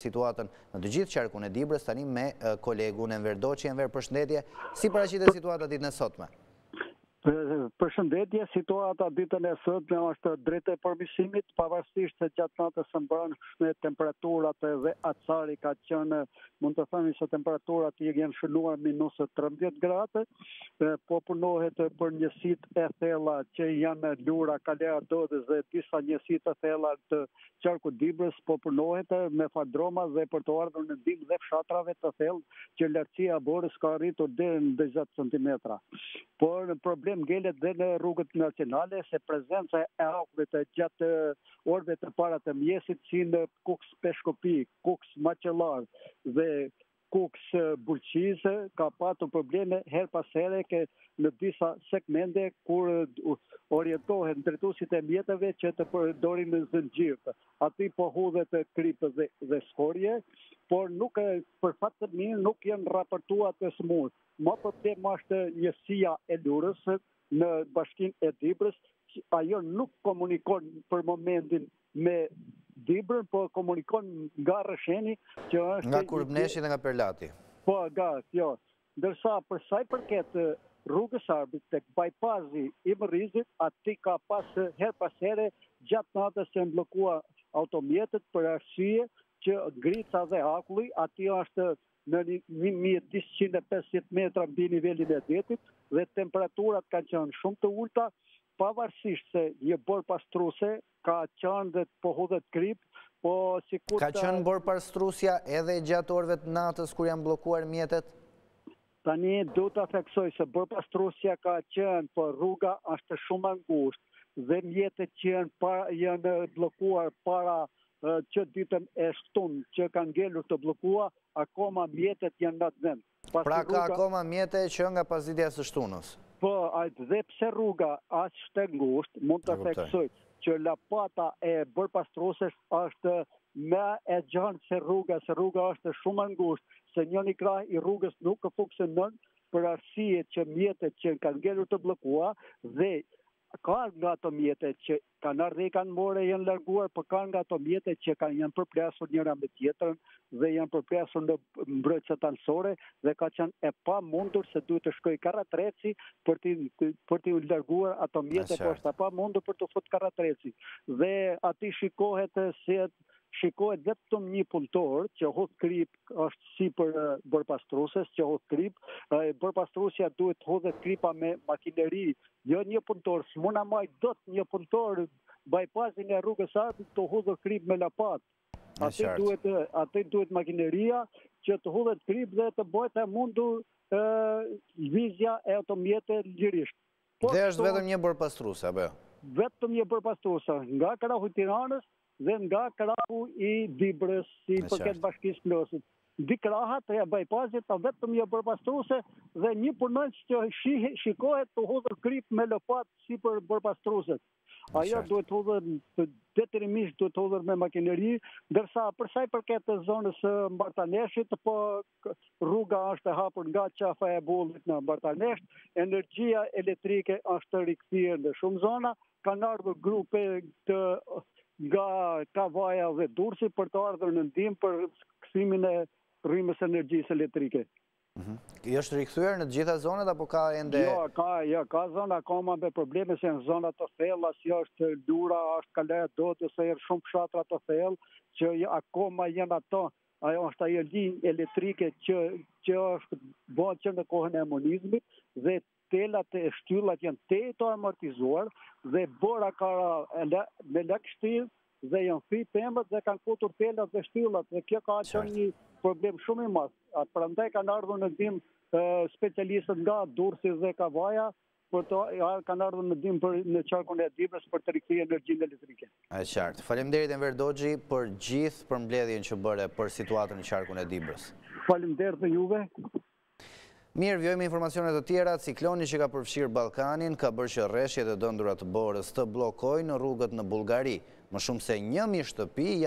situatën në të gjithë qarkun e Dibrës, tani me kolegun Enver Doçi. Enver, përshëndetje. Si paraqitet situata ditën e sotme? Përshëndetje, situata ditën e sotme është drejt e përmirësimit, pavarësisht se gjatë natës së mbrëmshme temperaturat dhe acari ka qenë, mund të themi se temperaturat janë shënuar minus 13 gradë, po punohet për njësitë e thella që janë Lura, Kalea Dodës dhe disa njësitë e thella të qarkut Dibrës, po punohet me fardroma dhe për të ardhur në ndihmë dhe fshatrave të thellë që lartësia e borës ka arritur deri në 20 cm. Por problem ngelet dhe në rrugët nacionale se prezenca e akullit gjatë orëve të para të mjesit si në Kuks Peshkopi, Kuks Maqellar dhe Kuks Bulqiz ka patur probleme her pas here në disa segmente kur orientohen drejtuesit e mjeteve që të përdorin në zënxhir. Aty po hudhet kripë dhe skorje, por nuk për fat të mirë nuk janë raportuar të smur. Më problem është njësia e Lurës në bashkinë e Dibrës, ajo nuk komunikon për momentin me Dibrën, po komunikon nga Rësheni që është nga Kurbneshi dhe nga Perlati. Po, jo. Ndërsa për sa i përket rrugës Arbit tek bypassi i Mërrizit, aty ka pas her pas here gjatë natës që mblokua automjetet për arsye që grica dhe akulli aty është në 1250 metra mbi nivelin e detit dhe temperaturat kanë qenë shumë të ulta, pavarësisht se një borë pastruese ka qenë dhe po hudhet krip, po sikur ka qenë borë pastruesja edhe gjatë orëve të natës kur janë bllokuar mjetet? Tani do ta theksoj se borë pastruesja ka qenë, po rruga është shumë ngushtë dhe mjetet që janë bllokuar para që ditën e shtunë që kanë ngelur të blokua, akoma mjetet janë në atë vend. Pra ka akoma mjete që nga pasditia së shtunës? Po, dhe pse rruga është e ngushtë, mund të theksoj që lapata e bërpastrueses është më e gjatë se rruga është shumë e ngushtë, se njëri krah i rrugës nuk funksionon për arsye që mjetet që kanë ngelur të blokua dhe ka nga ato mjetet që kanë ardhur dhe kanë morë janë larguar, por ka nga ato mjetet që janë përplasur njëra me tjetrën dhe janë përplasur në mbrojtëse anësore dhe ka qenë e pamundur se duhet të shkojë karratreci për të larguar ato mjete, por është e pamundur për të futur karratreci. Dhe aty shikohet vetëm një punëtor që hodh krip, është sipër bërpastrueses që hodh krip. Bërpastruesja duhet hodhet kripa me makineri, jo një punëtor. S'muna maj dot një punëtor bypassin e rrugës Arbit të hodhë krip me lapat. Aty duhet makineria që të hodhet krip dhe të bëhet e mundur lëvizja e ato mjete lirisht. Dhe është vetëm një bërpastruese, apo? Vetëm një bërpastruese, nga krahu i Tiranës dhe nga krahu i Dibrës, si përket bashkisë Plosit. Di krahat e bypassit vetëm një bërpastruese dhe një punonjës që shikohet të hodhur krip me lopat sipër bërpastruesit. Ajo duhet hodhur detyrimisht duhet hodhur me makineri, ndërsa për sa i përket zonës Mbartaneshit, po rruga është e hapur nga qafa e Bullit në Mbartanesh, energjia elektrike është rikthyer në shumë zona, kanë ardhur grupe nga Kavaja dhe Durrësi për të ardhur në ndihmë për kthimin e rrymës energjisë elektrike. Është rikthyer në të gjitha zonat apo ka ende? Jo, ka zona akoma me probleme se në zona të thella, si është Lura, është Kalea Dodës, janë shumë fshatra të thellë që akoma janë ato. Ajo është ajo linjë elektrike që është bën që në kohën e komunizmit dhe telat e shtyllat janë të amortizuar dhe bora ka me lagështirë dhe janë fri pemët dhe kanë futur telat dhe shtyllat dhe kjo ka qenë një problem shumë i madh. Prandaj kanë ardhur në ndihmë specialistët nga Durrësi dhe Kavaja kanë ardhur në ndihmë në qarkun e Dibrës për të rikthyer energjinë elektrike. Është qartë. Faleminderit Enver Doçi për gjithë përmbledhjen që bëre për situatën në qarkun e Dibrës. Faleminderit dhe juve. Mirë, vjojmë informacionet të tjera. Cikloni që ka përfshirë Ballkanin ka bërë që rreshjet e dëndura të Borës të bllokojnë rrugët në Bullgari. Më shumë se 1000 shtëpi